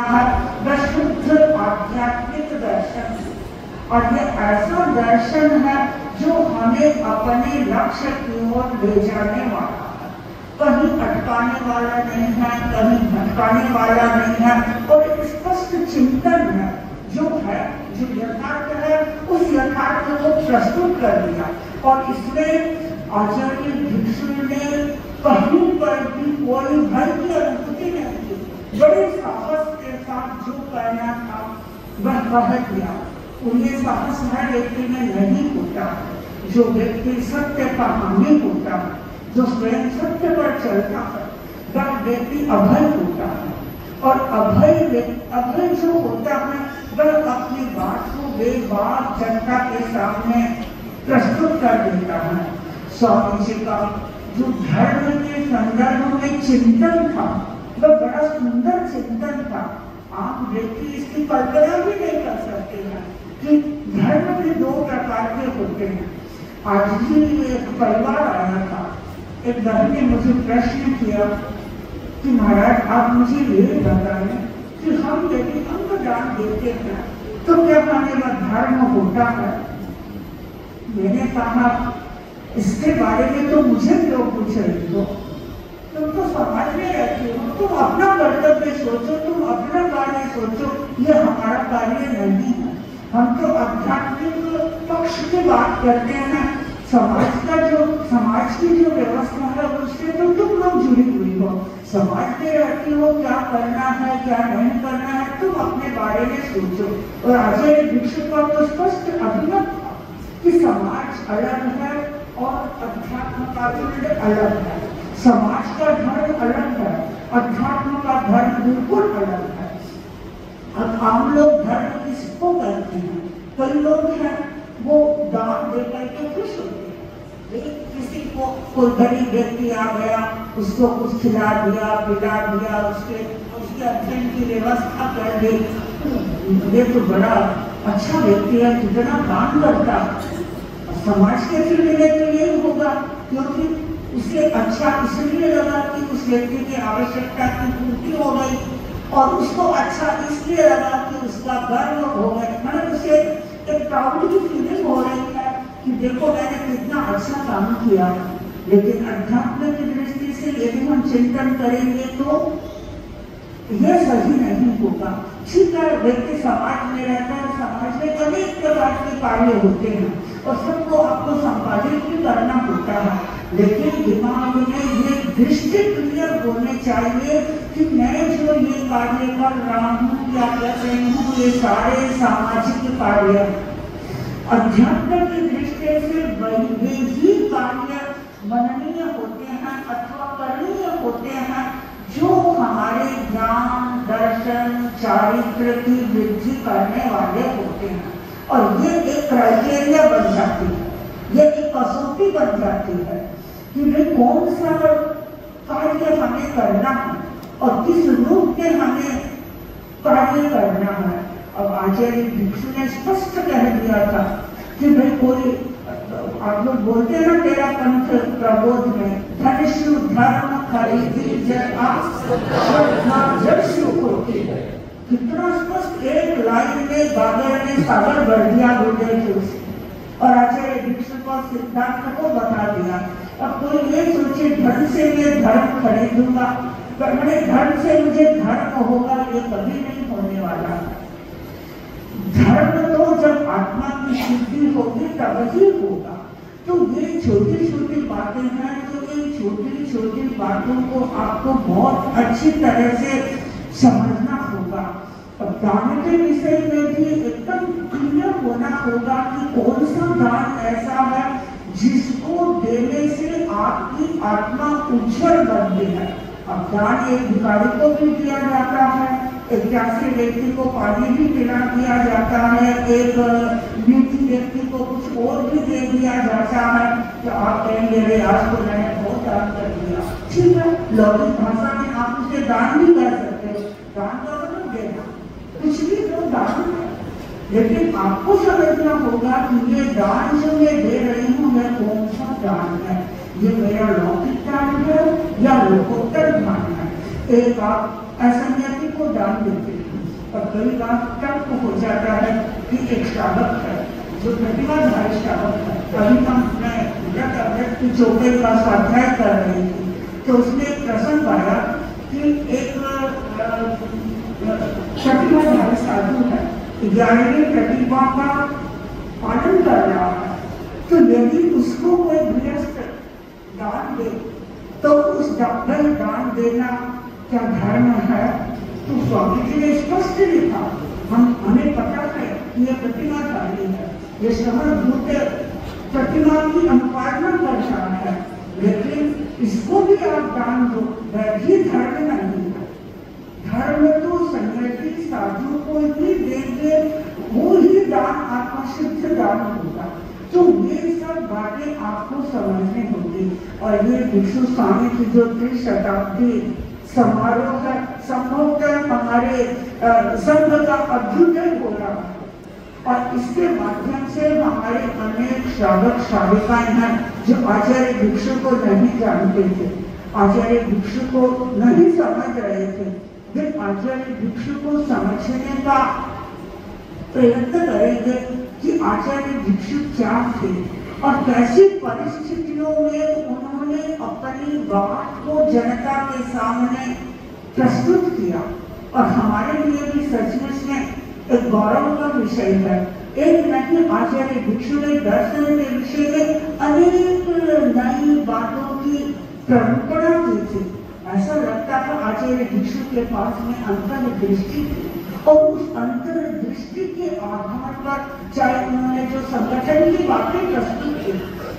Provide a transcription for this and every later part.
शुद्ध आध्यात्मिक दर्शन, और ये ऐसा दर्शन है जो हमें अपने लक्ष्य की ओर ले जाने वाला है, कहीं अटकाने वाला नहीं है, कहीं भटकाने वाला नहीं है, और एक स्पष्ट चिंतन है जो यथार्थ है, उस यथार्थ को प्रस्तुत कर दिया। और इसमें आचार्य भिक्षु ने कहीं पर भी कोई भय की अनुभूति नहीं की, बड़े साहस के साथ जो कहना था वह कह दिया। उन्हें साहस हर व्यक्ति में नहीं होता, जो व्यक्ति सत्य का हामी होता है, जो स्वयं सत्य पर चलता है, वह व्यक्ति अभय होता है। और अभय जो होता है वह अपनी बात को बेबाक जनता के सामने प्रस्तुत कर देता है। स्वामी जी का जो धर्म के संदर्भ में चिंतन था वह बड़ा सुंदर चिंतन था। आप व्यक्ति इसकी कल्पना भी नहीं कर सकते हैं कि धर्म भी दो प्रकार के होते हैं। आज ही एक परिवार आया था, एक बहन ने मुझे प्रश्न किया कि महाराज आप मुझे ये बताएं कि हम यदि अंगदान देते हैं तो क्या हमें वह धर्म होता है। मैंने कहा इसके बारे में तो मुझे क्यों पूछ रही हो, तुम तो समाज में रहती हो, तुम अपना कर्तव्य सोचो, तुम अपना कार्य सोचो, ये हमारा कार्य नहीं है। हम तो आध्यात्मिक पक्ष की बात करते हैं, समाज की जो व्यवस्था है उससे तो तुम लोग जुड़ी हुई हो, समाज में रहती हो, क्या करना है क्या नहीं करना है तुम अपने बारे में सोचो। और आचार्य भिक्षु का तो स्पष्ट अभिमत था कि समाज अलग है और अध्यात्म का पिंड अलग है। समाज का धर्म अलग है, अध्यात्म का धर्म बिल्कुल अलग है। अब हम लोग धर्म किसको करते हैं, कई लोग हैं वो दान देकर के खुश होते हैं, किसी को कोई गरीब व्यक्ति आ गया उसको कुछ खिला दिया पिला दिया, उसके अध्ययन की व्यवस्था कर दी, ये तो बड़ा अच्छा व्यक्ति है, कितना दान करता। समाज के फील्ड में तो यही होगा, क्योंकि उसे अच्छा इसलिए लगा कि उस व्यक्ति की आवश्यकता की पूर्ति हो गई, और उसको अच्छा इसलिए लगा कि उसका गर्व हो गया, मतलब उसे एक प्राउड की फीलिंग हो रही है कि देखो मैंने कितना अच्छा काम किया। लेकिन अध्यात्म की दृष्टि से यदि हम चिंतन करेंगे तो यह सही नहीं होगा। ठीक है, व्यक्ति समाज में रहता है, समाज में अनेक प्रकार के कार्य होते हैं और सबको आपको संपादित भी करना होता है, लेकिन दिमाग में ये दृष्टि क्लियर होने चाहिए कि मैं जो ये कार्य कर रहा हूँ या कर रही हूँ ये सारे सामाजिक कार्य अध्यात्म की दृष्टि से वे ही कार्य मननीय होते हैं अथवा करणीय होते हैं जो हमारे ज्ञान दर्शन चारित्र की वृद्धि करने वाले होते हैं। और ये एक क्राइटेरिया बन जाती है, ये एक कसौटी बन जाती है कि वे कौन सा कार्य हमें करना है और किस रूप में हमें कार्य करना है। अब आचार्य भिक्षु ने स्पष्ट कह दिया था कि भाई कोई आप लोग बोलते हैं ना तेरा पंथ प्रबोध में धनुषु धर्म खरीदी कितना स्पष्ट एक लाइन में गागर ने सागर भर दिया गुरुदेव तुलसी, और आचार्य भिक्षु को सिद्धांत को बता दिया। अब कोई ये सोचे धन से मैं धर्म खरीदूंगा, मैंने धन से मुझे धर्म होगा, ये कभी नहीं होने वाला। धर्म तो जब आत्मा की शुद्धि होगी तब ही होगा। तो ये छोटी छोटी बातें हैं, तो इन छोटी छोटी बातों को आपको बहुत अच्छी तरह से समझना होगा। और दान के विषय में भी एकदम क्लियर होना होगा कि कौन सा दान ऐसा है जिसको देने से आपकी आत्मा उज्जवल बनती है। अब दान एक भिखारी को भी दिया जाता है, एक प्यासे व्यक्ति को पानी भी पिला दिया जाता है, एक नीति व्यक्ति को कुछ और भी दे दिया जाता है। तो आप कहेंगे रे आज तो मैंने बहुत दान कर दिया, ठीक है, लौकिक भाषा में आप उसे दान भी कर सकते हो, दान का मतलब देना, कुछ भी तो दान है। लेकिन आपको समझना होगा कि ये दान जो मैं दे रही हूँ यह कौन सा दान है, ये मेरा लौकिक दान है या लोकोत्तर दान है। एक आप असंज्ञातिक को दान देते हैं। और कई बार तर्क हो जाता है कि एक श्रावक है जो प्रतिभाधारी श्रावक है, कभी हम व्रत की चौपाई का स्वाध्याय कर रहे थे तो उसमें एक प्रसंग आया कि एक प्रतिभाधारी साधु है, 11वीं प्रतिभा का पालन कर रहा है, तो यदि उसको कोई गृहस्थ दान दे तो उस दान देना क्या धर्म है? तो स्वामी जी ने स्पष्ट लिखा, हमें पता है कि यह प्रतिमाधारी है, ये समर्भूत प्रतिमा की अनुपालना कर रहा है, लेकिन इसको भी आप दान दो, वह भी धर्म नहीं है। धर्म तो संन्यासी साधु को ही देंगे, वो ही दान आत्मसिद्ध दान होगा। तो ये सब बातें आपको समझनी होगी। और ये भिक्षु स्वामी की जो 3 शताब्दी समारोह है, संभवतः हमारे संघ का अभ्युदय हो रहा है और इसके माध्यम से हमारे अनेक श्रावक श्राविकाएं हैं जो आचार्य भिक्षु को नहीं जानते थे, आचार्य भिक्षु को नहीं समझ रहे थे, वे आचार्य भिक्षु को समझने का प्रयत्न करेंगे कि आचार्य भिक्षु क्या थे और कैसी परिस्थितियों में उन्होंने अपनी बात को जनता के सामने प्रस्तुत किया। और हमारे लिए भी सचमुच में एक गौरव का विषय है। एक नहीं, आचार्य भिक्षु ने दर्शन के विषय में अनेक नई बातों की प्ररूपणा की थी। ऐसा लगता था आचार्य भिक्षु के पास में अंतर्दृष्टि थी और उस अंतर्दृष्टि के आधार पर चाहे उन्होंने जो संगठन की बातें प्रस्तुत की,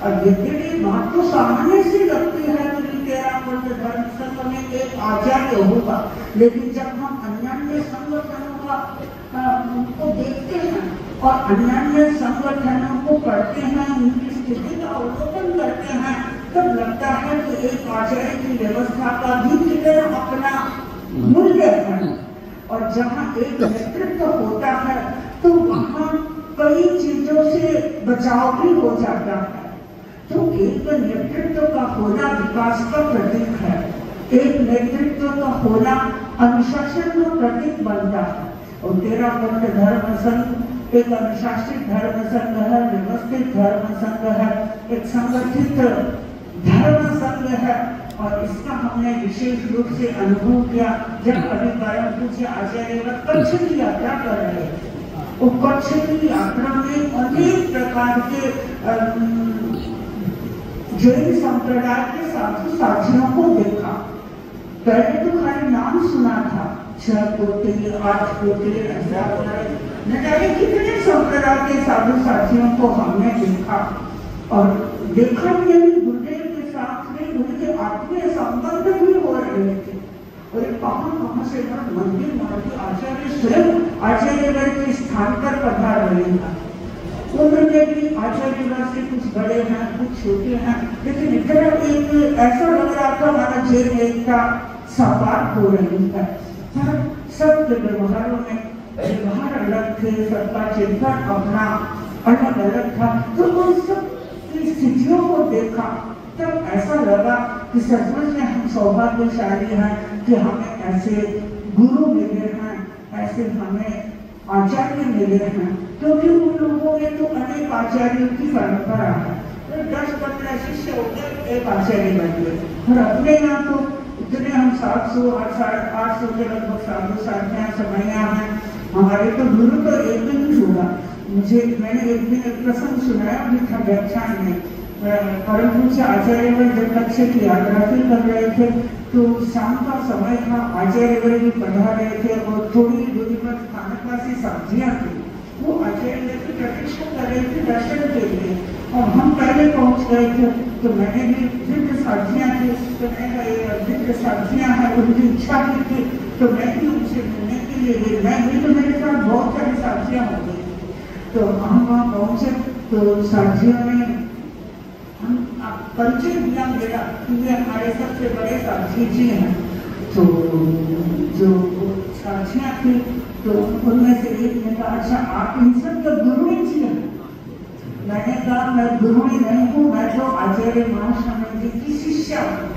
और यद्यपि बात तो सामान्य सी लगती है कि तेरा धर्म संघ में एक आचार्य होगा, लेकिन जब हम अन्य संगठनों को देखते हैं और अन्य संगठनों को पढ़ते हैं, उनकी स्थिति का अवलोकन करते हैं, तब लगता है कि एक आचार्य की व्यवस्था का भी कितना अपना मूल्य है। और जहाँ एक नेतृत्व होता है तो वहाँ कई चीजों से बचाव भी हो जाता है। तो एक नेतृत्व का होना विकास का प्रतीक है, एक नेतृत्व का होना अनुशासन का प्रतीक बनता है। और 13 पंथ धर्म संघ एक अनुशासित धर्म संघ है, व्यवस्थित धर्म संघ है, एक संगठित धर्म संघ है। और इसका हमने विशेष रूप से अनुभव किया जब अभी परम पूज्य आचार्य कच्छ की यात्रा कर रहे थे। वो कच्छ की यात्रा में अनेक प्रकार के जैन संप्रदाय के साधु साथियों को देखा। पहले तो खाली नाम सुना था, 6 कोटि 8 कोटि ऐसा, न जाने कितने संप्रदाय के साधु साथियों को हमने देखा। और देखा नहीं, गुरुदेव के साथ में उनके आत्मीय संबंध भी हो रहे थे। और कहाँ से मंदिर आचार्य स्वयं आचार्य के स्थान पर पधार रहे हैं। उन्होंने भी आचार्य से कुछ बड़े हैं, कुछ छोटे हैं, लेकिन इतना एक ऐसा लग रहा था हमारा जेल एकता साकार हो रही है। सबके व्यवहारों में व्यवहार अलग थे, सबका चिंतन अपना अलग अलग था। तो उन सब की स्थितियों को देखा तब ऐसा लगा कि सचमुच में हम सौभाग्यशाली हैं कि हमें ऐसे गुरु मिले हैं, ऐसे हमें आचार्य मिले हैं, क्योंकि उन लोगों में तो अनेक आचार्यों की परंपरा है। 10-15 शिष्य होकर एक आचार्य बन गए और अपने यहाँ तो इतने हम 700-800 के लगभग साधु साधियाँ समयाँ हैं। हमारे तो गुरु तो एक दिन ही हुआ। मैंने एक दिन एक प्रसंग सुनाया भी था व्याख्यान में। परम पूज्य आचार्य जब कच्छ की यात्रा कर रहे थे तो शाम का समय था, आचार्य भी पढ़ा रहे थे और थोड़ी दूरी पर स्थानकवासी साधियाँ थी, वो आचार्य की प्रतीक्षा कर रही थी दर्शन के लिए। और हम पहले पहुँच गए थे तो मैंने भी दिव्य साधियाँ थी, तो मैंने दिव्य साधियाँ हैं, उनकी इच्छा भी थी, तो मैं भी उनसे मिलने के लिए गई। मैं भी तो मेरे साथ बहुत सारी साधियाँ हो गई। तो हम वहाँ पहुँचे तो साथियों ने परिचय दिया मेरा कि ये हमारे सबसे बड़े साथी जी हैं। तो जो साथियाँ थी तो उनमें से एक ने कहा, अच्छा आप इन सब के गुरु जी हैं? मैंने कहा मैं गुरु नहीं हूँ, मैं तो आचार्य महास्वामी जी की शिष्या हूँ।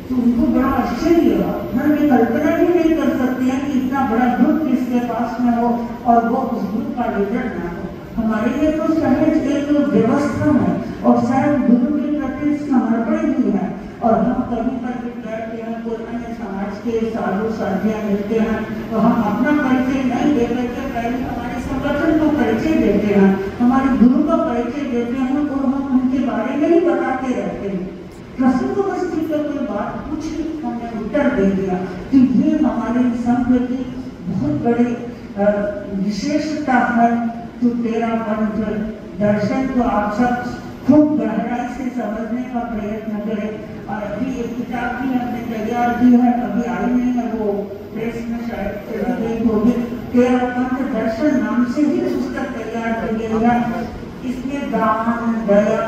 तो उनको बड़ा आश्चर्य हुआ। हम ये कल्पना भी नहीं कर सकते हैं कि इतना बड़ा ग्रुप किसके पास में हो और वो उस ग्रुप का लीडर ना हो। हमारे लिए तो सहज एक व्यवस्था है और शायद गुरु के प्रति समर्पण भी है। और हम कभी पर भी बैठते हैं, कोई अन्य समाज के साधु साधिया मिलते हैं तो हम अपना परिचय नहीं दे करके पहले हमारे संगठन को परिचय देते हैं, हमारे गुरु का परिचय देते हैं और हम उनके बारे में ही बताते रहते हैं। प्रसंगवश का कोई बात पूछी, हमने उत्तर दे दिया कि ये हमारे संघ की बहुत बड़ी विशेषता है। तो तेरा पंथ दर्शन को आप सब खूब गहराई से समझने का प्रयत्न करें। और अभी एक किताब भी हमने तैयार की है, अभी आई नहीं है, वो प्रेस में शायद चली गई होगी। तेरा पंथ दर्शन नाम से ही पुस्तक तैयार की गई है। इसमें दान, दया,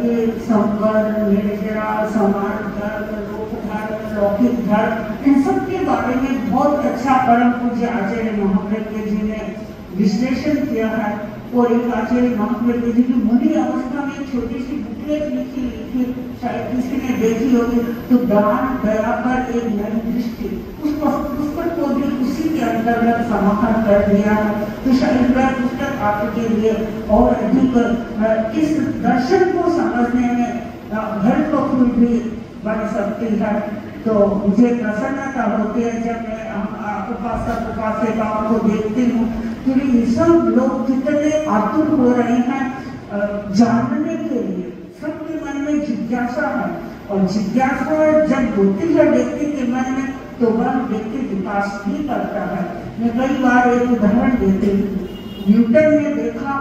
ये संवर्ग, निर्जरा, समान धर्म, लोक धर्म, लौकिक धर्म, इन सब के बारे में बहुत अच्छा परम पूज्य आचार्य महाप्रज्ञ जी ने विश्लेषण किया है। और एक आचार्य महाप्रज्ञ जी की मुनि अवस्था में छोटी सी बुकलेट लिखी, शायद किसी ने देखी होगी, तो दान दया पर एक नई दृष्टि, उस पुस्तक को भी उसी के अंतर्गत समापन कर दिया है। तो शायद वह पुस्तक आपके लिए और अधिक इस दर्शन को समझने में घर को फूल भी बन सकती है। तो मुझे प्रसन्नता होती है जब मैं उपासक उपासिकाओं को देखती हूँ कि ये सब लोग कितने आतुर हो रहे हैं जानने के लिए। सबके मन में जिज्ञासा है और जिज्ञासा जब होती है व्यक्ति के मन में तो वह व्यक्ति विकास भी करता है। मैं कई बार एक उदाहरण देती हूँ। न्यूटन ने देखा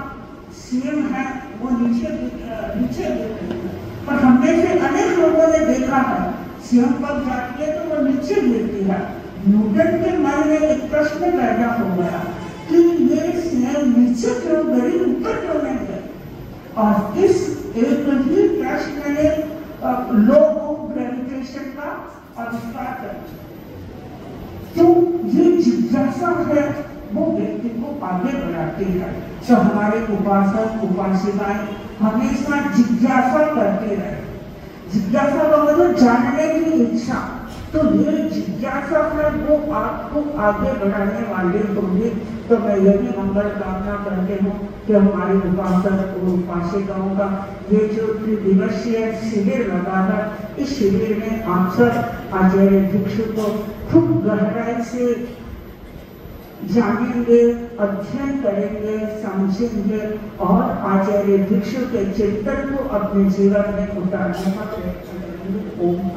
सीएम है वो नीचे गिरते हैं, पर हमने से अनेक लोगों ने देखा है सीएम पद जाती है तो वो नीचे गिरती है। न्यूटन के मन में एक प्रश्न पैदा हो गया कि ये सीएम नीचे क्यों गिरी, ऊपर क्यों नहीं गई। और इस एक ही प्रश्न ने लॉ ऑफ ग्रेविटेशन का आविष्कार कर दिया। तो ये जिज्ञासा है वो व्यक्ति को आगे बढ़ाती है। तो हमारे उपासक उपासिकाएं हमेशा जिज्ञासा करते रहे। जिज्ञासा का मतलब जानने की इच्छा। तो ये जिज्ञासा है वो आपको आगे बढ़ाने वाले होंगे। तो मैं यही मंगल कामना करते हूँ कि हमारे उपासक और उपासिकाओं का ये जो दिवसीय शिविर लगा है, इस शिविर में आप सब आचार्य भिक्षु को खूब गहराई से जानेंगे, अध्ययन करेंगे, समझेंगे और आचार्य भिक्षु के चिंतन को अपने जीवन में उतारने का प्रयत्न करेंगे। ओम